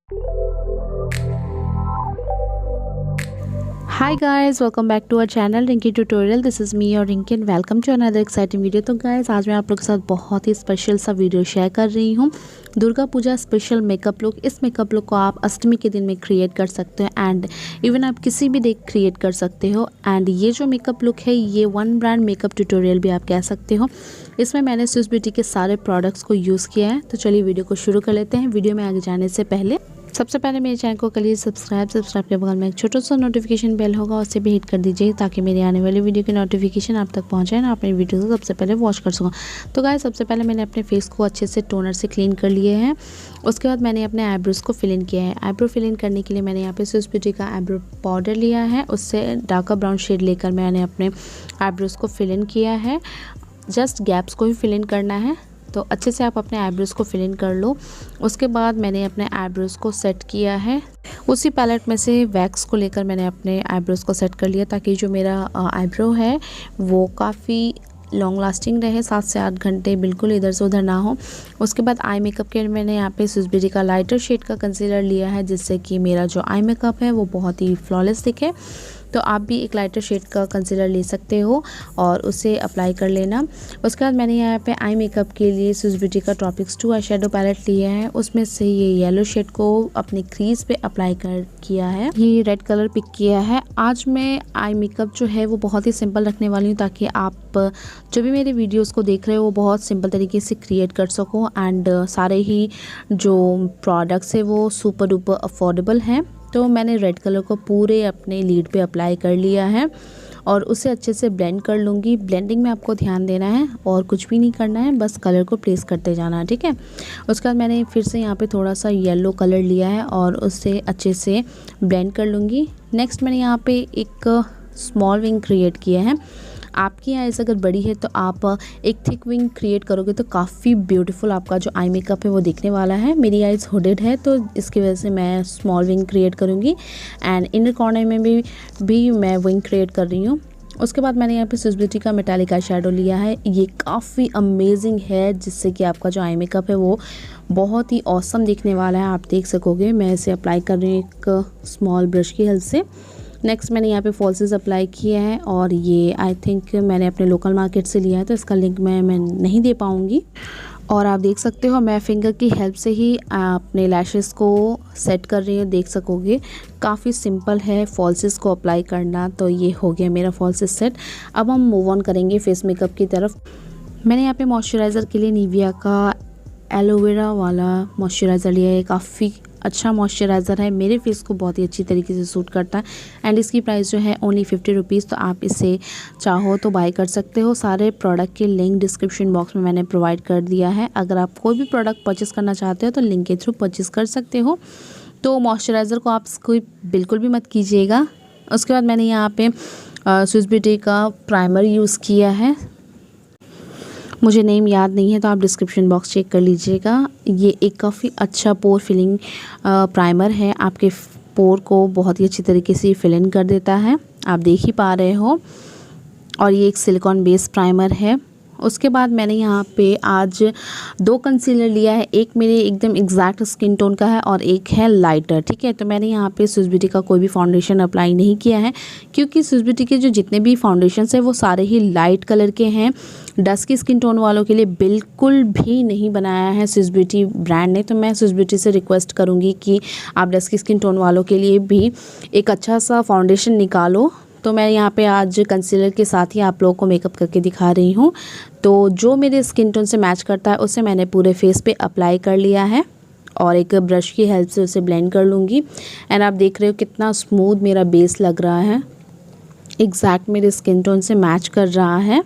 Hi guys, welcome back to our channel Rinky Tutorial. This is me और Rinki and welcome to another exciting video. तो guys आज मैं आप लोगों के साथ बहुत ही स्पेशल सा वीडियो शेयर कर रही हूँ। Durga Puja special makeup look. इस मेकअप लुक को आप अष्टमी के दिन में क्रिएट कर सकते हो एंड इवन आप किसी भी डे क्रिएट कर सकते हो। एंड ये जो मेकअप लुक है ये वन ब्रांड मेकअप ट्यूटोरियल भी आप कह सकते हो। इसमें मैंने स्विस ब्यूटी के सारे प्रोडक्ट्स को यूज़ किया है। तो चलिए वीडियो को शुरू कर लेते हैं। वीडियो में आगे जाने से पहले सबसे पहले मेरे चैनल को करिए सब्सक्राइब के बगल में एक छोटा सा नोटिफिकेशन बेल होगा, उससे भी हिट कर दीजिए ताकि मेरी आने वाली वीडियो की नोटिफिकेशन आप तक पहुंचे ना, आप मेरी वीडियो को सबसे पहले वॉच कर सको। तो गाइस सबसे पहले मैंने अपने फेस को अच्छे से टोनर से क्लीन कर लिए हैं। उसके बाद मैंने अपने आईब्रोज़ को फिल इन किया है। आईब्रो फिल इन करने के लिए मैंने यहाँ पे स्विस ब्यूटी का आईब्रो पाउडर लिया है, उससे डार्कर ब्राउन शेड लेकर मैंने अपने आईब्रोज़ को फिल इन किया है। जस्ट गैप्स को ही फिल इन करना है, तो अच्छे से आप अपने आईब्रोज़ को फिल इन कर लो। उसके बाद मैंने अपने आईब्रोज़ को सेट किया है। उसी पैलेट में से वैक्स को लेकर मैंने अपने आईब्रोज़ को सेट कर लिया ताकि जो मेरा आईब्रो है वो काफ़ी लॉन्ग लास्टिंग रहे, 7 से 8 घंटे बिल्कुल इधर से उधर ना हो। उसके बाद आई मेकअप के लिए मैंने यहाँ पे स्विस ब्यूटी का लाइटर शेड का कंसीलर लिया है, जिससे कि मेरा जो आई मेकअप है वो बहुत ही फ्लॉलेस दिखे। तो आप भी एक लाइटर शेड का कंसीलर ले सकते हो और उसे अप्लाई कर लेना। उसके बाद मैंने यहाँ पे आई मेकअप के लिए स्विस ब्यूटी का ट्रॉपिक्स 2 आई शेडो पैलेट लिया है। उसमें से ये येलो शेड को अपने क्रीज पे अप्लाई किया है। ये रेड कलर पिक किया है। आज मैं आई मेकअप जो है वो बहुत ही सिंपल रखने वाली हूँ ताकि आप जो भी मेरे वीडियोज़ को देख रहे हो वो बहुत सिंपल तरीके से क्रिएट कर सको। एंड सारे ही जो प्रोडक्ट्स है वो सुपर डुपर अफोर्डेबल हैं। तो मैंने रेड कलर को पूरे अपने लीड पे अप्लाई कर लिया है और उसे अच्छे से ब्लेंड कर लूँगी। ब्लेंडिंग में आपको ध्यान देना है और कुछ भी नहीं करना है, बस कलर को प्लेस करते जाना है, ठीक है। उसके बाद मैंने फिर से यहाँ पे थोड़ा सा येलो कलर लिया है और उससे अच्छे से ब्लेंड कर लूँगी। नेक्स्ट मैंने यहाँ पे एक स्मॉल विंग क्रिएट किया है। आपकी आइज़ अगर बड़ी है तो आप एक थिक विंग क्रिएट करोगे तो काफ़ी ब्यूटीफुल आपका जो आई मेकअप है वो दिखने वाला है। मेरी आइज़ हुडेड है तो इसकी वजह से मैं स्मॉल विंग क्रिएट करूँगी एंड इनर कॉर्नर में भी मैं विंग क्रिएट कर रही हूँ। उसके बाद मैंने यहाँ पे स्विस ब्यूटी का मेटालिक आई शेडो लिया है। ये काफ़ी अमेजिंग है, जिससे कि आपका जो आई मेकअप है वो बहुत ही ऑसम दिखने वाला है, आप देख सकोगे। मैं इसे अप्लाई कर रही हूँ एक स्मॉल ब्रश की हेल्प से। नेक्स्ट मैंने यहाँ पे फॉल्सेस अप्लाई किए हैं और ये आई थिंक मैंने अपने लोकल मार्केट से लिया है, तो इसका लिंक मैं नहीं दे पाऊँगी। और आप देख सकते हो मैं फिंगर की हेल्प से ही अपने लैशेस को सेट कर रही हूँ, देख सकोगे। काफ़ी सिंपल है फॉल्सेस को अप्लाई करना। तो ये हो गया मेरा फॉल्सेस सेट। अब हम मूव ऑन करेंगे फेस मेकअप की तरफ। मैंने यहाँ पे मॉइस्चराइज़र के लिए निविया का एलोवेरा वाला मॉइस्चराइज़र लिया है। काफ़ी अच्छा मॉइस्चराइज़र है, मेरे फेस को बहुत ही अच्छी तरीके से सूट करता है एंड इसकी प्राइस जो है ओनली 50 रुपीज़। तो आप इसे चाहो तो बाय कर सकते हो। सारे प्रोडक्ट के लिंक डिस्क्रिप्शन बॉक्स में मैंने प्रोवाइड कर दिया है। अगर आप कोई भी प्रोडक्ट परचेस करना चाहते हो तो लिंक के थ्रू परचेस कर सकते हो। तो मॉइस्चराइज़र को आप बिल्कुल भी मत कीजिएगा। उसके बाद मैंने यहाँ पे स्विस ब्यूटी का प्राइमर यूज़ किया है, मुझे नेम याद नहीं है तो आप डिस्क्रिप्शन बॉक्स चेक कर लीजिएगा। ये एक काफ़ी अच्छा पोर फिलिंग प्राइमर है, आपके पोर को बहुत ही अच्छी तरीके से फिल इन कर देता है, आप देख ही पा रहे हो। और ये एक सिलिकॉन बेस्ड प्राइमर है। उसके बाद मैंने यहाँ पे आज 2 कंसीलर लिया है। एक मेरे एकदम एग्जैक्ट स्किन टोन का है और एक है लाइटर, ठीक है। तो मैंने यहाँ पे स्विस ब्यूटी का कोई भी फाउंडेशन अप्लाई नहीं किया है, क्योंकि स्विस ब्यूटी के जो जितने भी फाउंडेशंस हैं वो सारे ही लाइट कलर के हैं। डस्की स्किन टोन वालों के लिए बिल्कुल भी नहीं बनाया है स्विस ब्यूटी ब्रांड ने। तो मैं स्विस ब्यूटी से रिक्वेस्ट करूँगी कि आप डस्की स्किन टोन वालों के लिए भी एक अच्छा सा फाउंडेशन निकालो। तो मैं यहाँ पे आज कंसीलर के साथ ही आप लोगों को मेकअप करके दिखा रही हूँ। तो जो मेरे स्किन टोन से मैच करता है उसे मैंने पूरे फेस पे अप्लाई कर लिया है और एक ब्रश की हेल्प से उसे ब्लेंड कर लूँगी। एंड आप देख रहे हो कितना स्मूथ मेरा बेस लग रहा है, एग्जैक्ट मेरे स्किन टोन से मैच कर रहा है।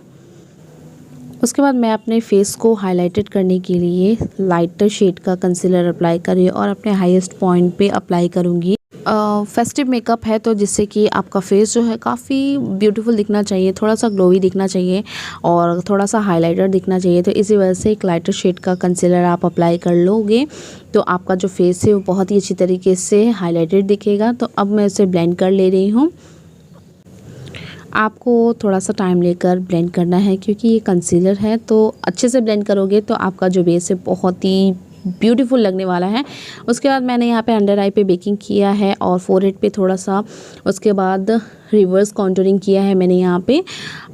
उसके बाद मैं अपने फेस को हाईलाइटेड करने के लिए लाइटर शेड का कंसीलर अप्लाई कर रही हूँ और अपने हाईएस्ट पॉइंट पे अप्लाई करूँगी। फेस्टिव मेकअप है तो जिससे कि आपका फेस जो है काफ़ी ब्यूटीफुल दिखना चाहिए, थोड़ा सा ग्लोवी दिखना चाहिए और थोड़ा सा हाइलाइटर दिखना चाहिए। तो इसी वजह से एक लाइटर शेड का कंसीलर आप अप्लाई कर लोगे तो आपका जो फेस है वो बहुत ही अच्छी तरीके से हाइलाइटेड दिखेगा। तो अब मैं इसे ब्लेंड कर ले रही हूँ। आपको थोड़ा सा टाइम लेकर ब्लेंड करना है, क्योंकि ये कंसीलर है तो अच्छे से ब्लेंड करोगे तो आपका जो बेस है बहुत ही ब्यूटीफुल लगने वाला है। उसके बाद मैंने यहाँ पे अंडर आई पे बेकिंग किया है और फोरहेड पे थोड़ा सा, उसके बाद रिवर्स कॉन्टूरिंग किया है मैंने यहाँ पे।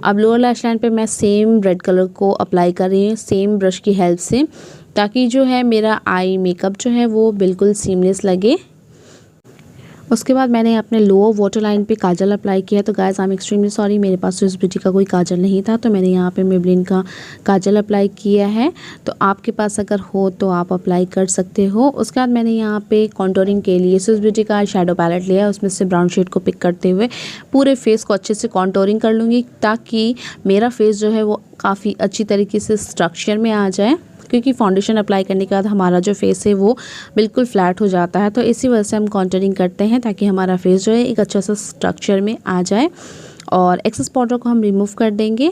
अब लोअर लैश लाइन पे मैं सेम रेड कलर को अप्लाई कर रही हूँ सेम ब्रश की हेल्प से, ताकि जो है मेरा आई मेकअप जो है वो बिल्कुल सीमलेस लगे। उसके बाद मैंने अपने लोअर वाटर लाइन पे काजल अप्लाई किया। तो guys I am extremely sorry, मेरे पास स्विस ब्यूटी का कोई काजल नहीं था, तो मैंने यहाँ पे मेबलिन का काजल अप्लाई किया है। तो आपके पास अगर हो तो आप अप्लाई कर सकते हो। उसके बाद मैंने यहाँ पे कॉन्टोरिंग के लिए स्विस ब्यूटी का शेडो पैलेट लिया है, उसमें से ब्राउन शेड को पिक करते हुए पूरे फेस को अच्छे से कॉन्टोरिंग कर लूँगी, ताकि मेरा फेस जो है वो काफ़ी अच्छी तरीके से स्ट्रक्चर में आ जाए, क्योंकि फाउंडेशन अप्लाई करने के बाद हमारा जो फेस है वो बिल्कुल फ्लैट हो जाता है। तो इसी वजह से हम कॉन्टूरिंग करते हैं, ताकि हमारा फेस जो है एक अच्छा सा स्ट्रक्चर में आ जाए। और एक्सेस पाउडर को हम रिमूव कर देंगे।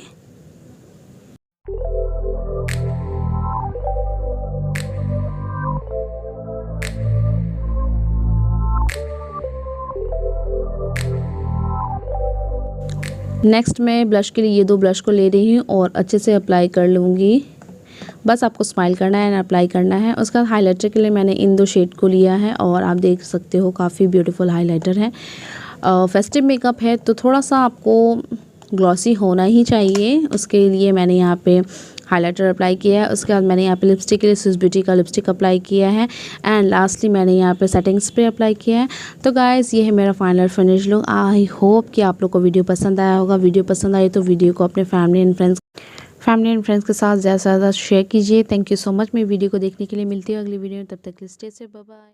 नेक्स्ट मैं ब्लश के लिए ये 2 ब्लश को ले रही हूँ और अच्छे से अप्लाई कर लूँगी। बस आपको स्माइल करना है एंड अप्लाई करना है। उसका हाइलाइटर के लिए मैंने इन 2 शेड को लिया है और आप देख सकते हो काफ़ी ब्यूटीफुल हाइलाइटर है। फेस्टिव मेकअप है तो थोड़ा सा आपको ग्लॉसी होना ही चाहिए, उसके लिए मैंने यहाँ पे हाइलाइटर अप्लाई किया है। उसके बाद मैंने यहाँ पे लिपस्टिक के लिए स्विस ब्यूटी का लिपस्टिक अप्लाई किया है एंड लास्टली मैंने यहाँ पे सेटिंग स्प्रे अप्लाई किया है। तो गाइस ये है मेरा final finish look. I hope कि आप लोग को वीडियो पसंद आया होगा। वीडियो पसंद आई तो वीडियो को अपने फैमिली एंड फ्रेंड्स के साथ ज़्यादा से ज़्यादा शेयर कीजिए। थैंक यू सो मच मेरी वीडियो को देखने के लिए। मिलती है अगली वीडियो में, तब तक के लिए स्टे सेफ, बाय बाय।